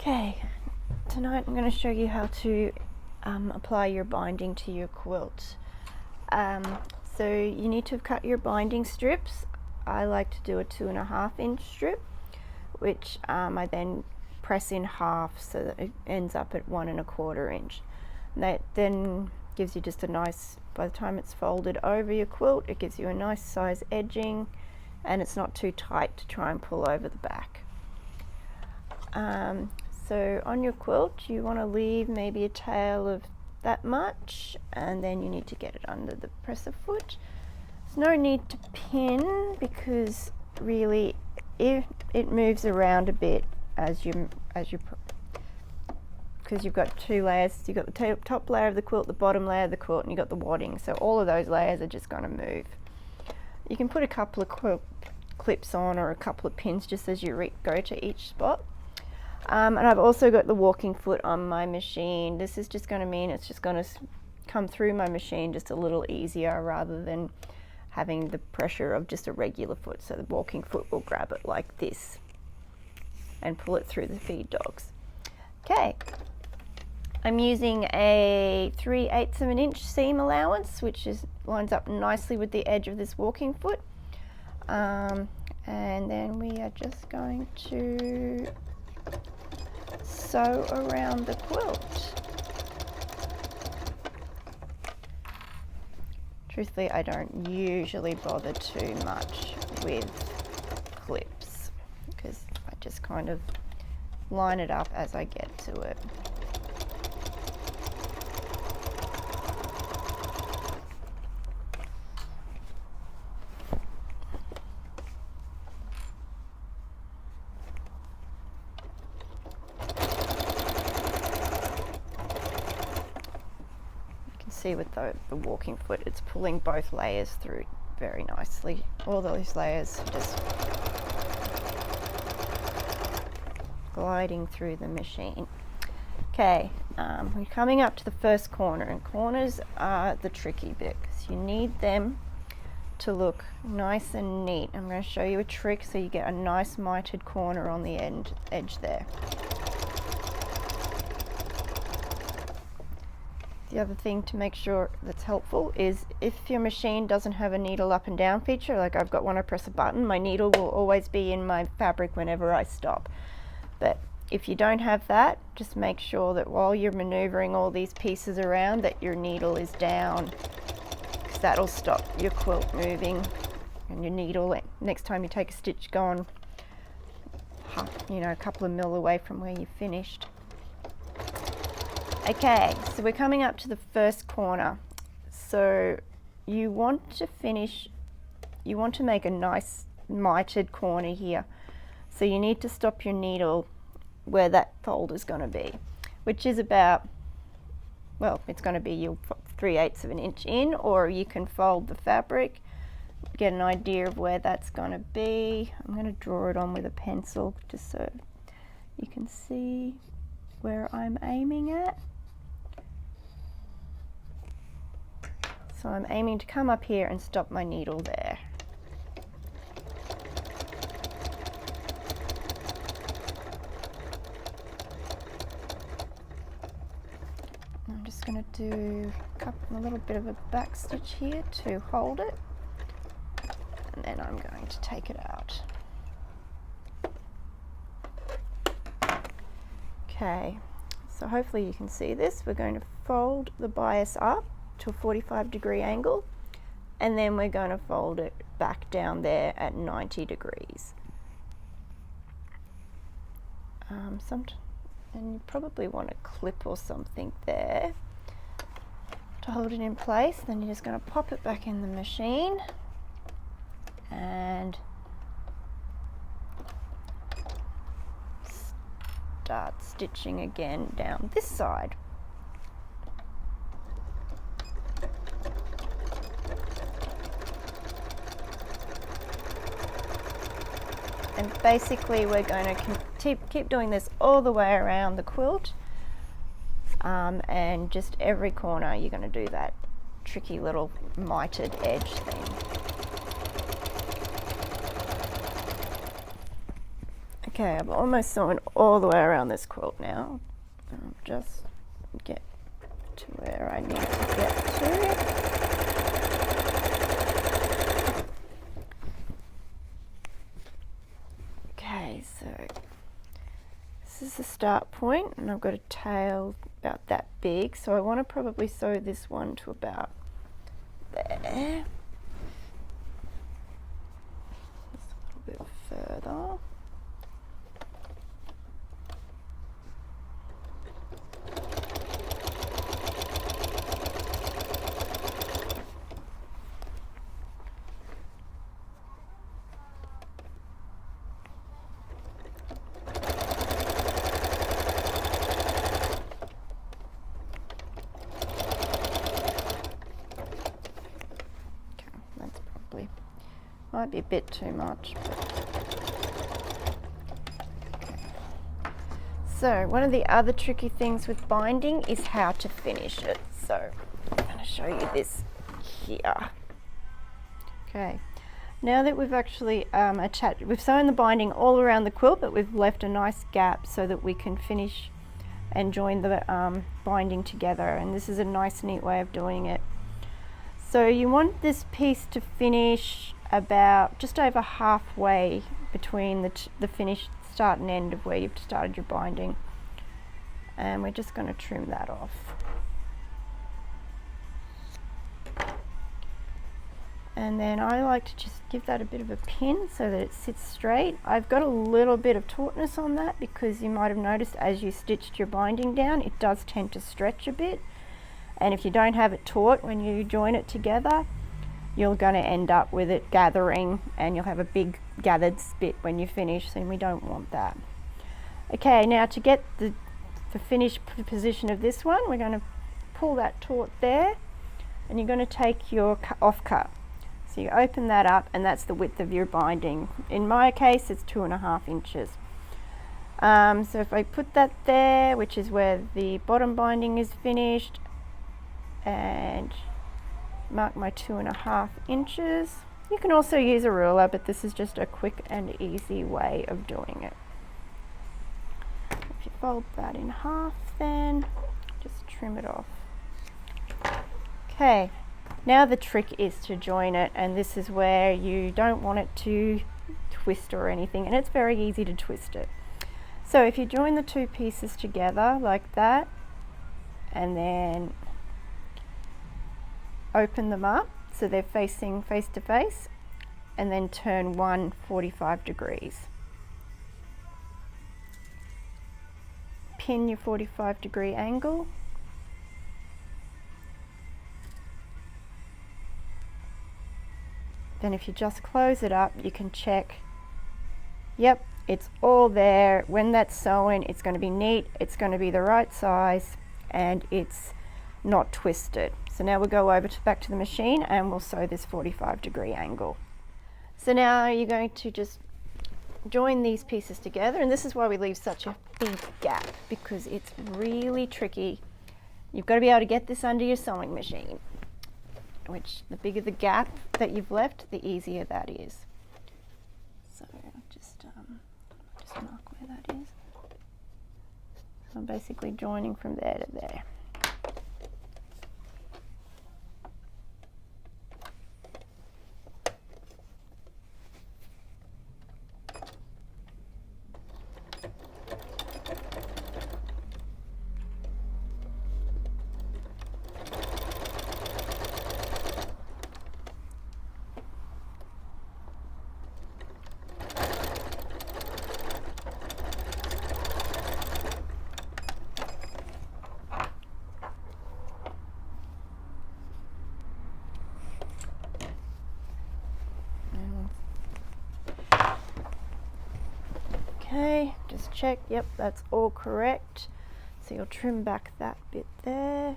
Okay, tonight I'm going to show you how to apply your binding to your quilt. So you need to have cut your binding strips. I like to do a 2.5-inch strip, which I then press in half so that it ends up at 1.25 inch. And that then gives you just a nice, by the time it's folded over your quilt, it gives you a nice size edging, and it's not too tight to try and pull over the back. So on your quilt you want to leave maybe a tail of that much, and then you need to get it under the presser foot. There's no need to pin because really it moves around a bit because you've got two layers. You've got the top layer of the quilt, the bottom layer of the quilt, and you've got the wadding, so all of those layers are just going to move. You can put a couple of quilt clips on or a couple of pins just as you go to each spot. And I've also got the walking foot on my machine. This is just going to mean it's just going to come through my machine just a little easier rather than having the pressure of just a regular foot. So the walking foot will grab it like this and pull it through the feed dogs. Okay, I'm using a 3/8 of an inch seam allowance, which lines up nicely with the edge of this walking foot. And then we are just going to sew around the quilt. Truthfully, I don't usually bother too much with clips because I just kind of line it up as I get to it. See with the walking foot, it's pulling both layers through very nicely. All those layers just gliding through the machine. Okay, we're coming up to the first corner, and corners are the tricky bit because you need them to look nice and neat. I'm going to show you a trick so you get a nice mitered corner on the edge there. The other thing to make sure that's helpful is if your machine doesn't have a needle up and down feature, like I've got one, I press a button, my needle will always be in my fabric whenever I stop. But if you don't have that, just make sure that while you're maneuvering all these pieces around that your needle is down, because that'll stop your quilt moving, and your needle, next time you take a stitch, gone, a couple of mil away from where you finished. Okay, so we're coming up to the first corner. So you want to make a nice mitered corner here. So you need to stop your needle where that fold is going to be, which is about, well, it's going to be your 3/8 of an inch in, or you can fold the fabric, get an idea of where that's going to be. I'm going to draw it on with a pencil just so you can see where I'm aiming at. So I'm aiming to come up here and stop my needle there. I'm just going to do a little bit of a back stitch here to hold it, and then I'm going to take it out. Okay, so hopefully you can see this. We're going to fold the bias up to a 45-degree angle, and then we're going to fold it back down there at 90 degrees. And you probably want a clip or something there to hold it in place. Then you're just going to pop it back in the machine and start stitching again down this side. And basically we're going to keep doing this all the way around the quilt, and just every corner you're going to do that tricky little mitered edge thing. Okay, I've almost sewn all the way around this quilt now. I'll just get to where I need to get to. Okay, so this is the start point, and I've got a tail about that big, so I want to probably sew this one to about there. Just a little bit further. Might be a bit too much. So one of the other tricky things with binding is how to finish it. So I'm going to show you this here. Okay, now that we've actually we've sewn the binding all around the quilt, but we've left a nice gap so that we can finish and join the binding together. And this is a nice, neat way of doing it. So you want this piece to finish about just over halfway between the finished start and end of where you've started your binding, and we're just going to trim that off. And then I like to just give that a bit of a pin so that it sits straight. I've got a little bit of tautness on that because you might have noticed as you stitched your binding down, it does tend to stretch a bit, and if you don't have it taut when you join it together, you're going to end up with it gathering, and you'll have a big gathered bit when you finish, and we don't want that. Okay, now to get the finished position of this one, we're going to pull that taut there, and you're going to take your offcut. So you open that up, and that's the width of your binding. In my case, it's 2.5 inches. So if I put that there, which is where the bottom binding is finished, and mark my 2.5 inches. You can also use a ruler, but this is just a quick and easy way of doing it. If you fold that in half, then just trim it off. Okay, now the trick is to join it, and this is where you don't want it to twist or anything, and it's very easy to twist it. So if you join the two pieces together like that, and then open them up so they're facing face to face, and then turn one 45 degrees. Pin your 45-degree angle. Then if you just close it up, you can check, yep, it's all there. When that's sewn, it's going to be neat, it's going to be the right size, and it's not twisted. So now we'll go over back to the machine, and we'll sew this 45-degree angle. So now you're going to just join these pieces together, and this is why we leave such a big gap, because it's really tricky. You've got to be able to get this under your sewing machine, which the bigger the gap that you've left, the easier that is. So just mark where that is. So I'm basically joining from there to there. Okay, just check, yep, that's all correct. So you'll trim back that bit there.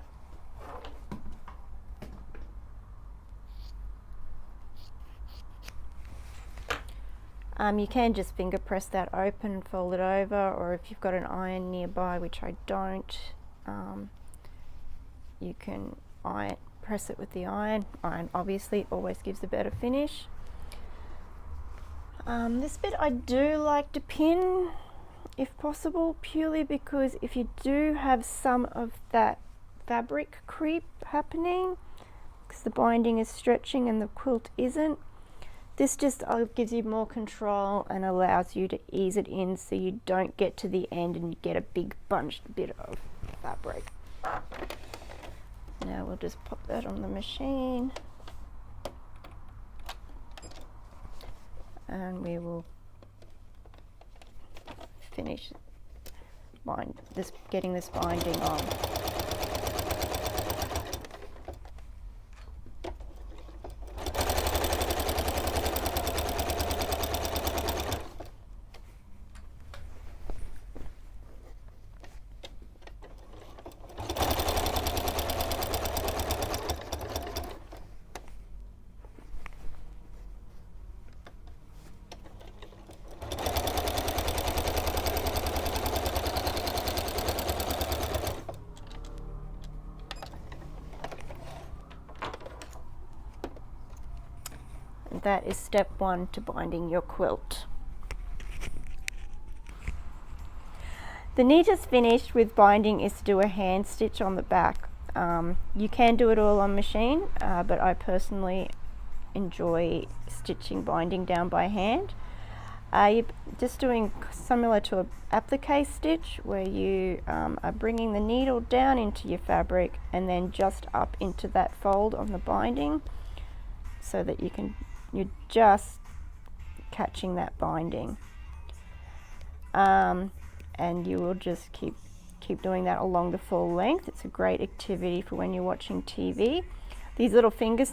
You can just finger press that open and fold it over, or if you've got an iron nearby, which I don't, you can press it with the iron. Iron obviously always gives a better finish. This bit I do like to pin if possible, purely because if you do have some of that fabric creep happening because the binding is stretching and the quilt isn't, this just gives you more control and allows you to ease it in so you don't get to the end and you get a big bunched bit of fabric. Now we'll just pop that on the machine and we will finish getting this binding on. That is step one to binding your quilt. The neatest finish with binding is to do a hand stitch on the back. You can do it all on machine, but I personally enjoy stitching binding down by hand. You're just doing similar to an applique stitch where you are bringing the needle down into your fabric and then just up into that fold on the binding so that you're just catching that binding, and you will just keep doing that along the full length. It's a great activity for when you're watching TV. These little finger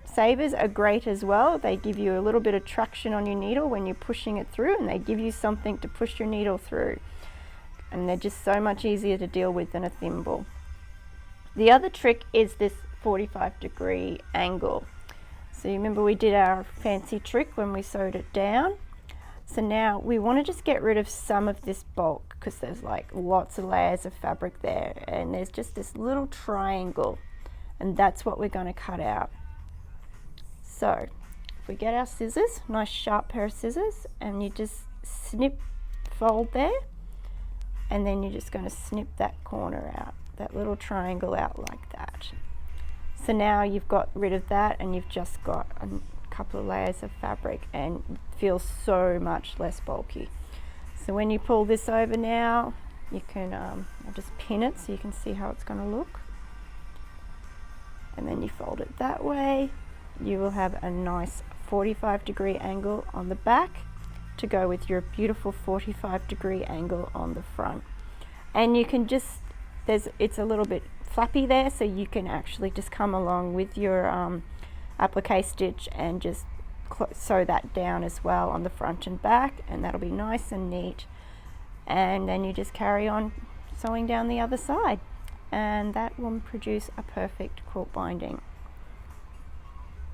savers are great as well. They give you a little bit of traction on your needle when you're pushing it through, and they give you something to push your needle through, and they're just so much easier to deal with than a thimble. The other trick is this 45-degree angle. So you remember we did our fancy trick when we sewed it down. So now we want to just get rid of some of this bulk because there's like lots of layers of fabric there, and there's just this little triangle, and that's what we're going to cut out. So if we get our scissors, nice sharp pair of scissors, and you just snip, fold there, and then you're just going to snip that corner out, that little triangle out like that. So now you've got rid of that and you've just got a couple of layers of fabric and it feels so much less bulky. So when you pull this over now, you can I'll just pin it so you can see how it's going to look. And then you fold it that way. You will have a nice 45-degree angle on the back to go with your beautiful 45-degree angle on the front. And you can just, it's a little bit flappy there, so you can actually just come along with your applique stitch and just sew that down as well on the front and back, and that'll be nice and neat. And then you just carry on sewing down the other side, and that will produce a perfect quilt binding.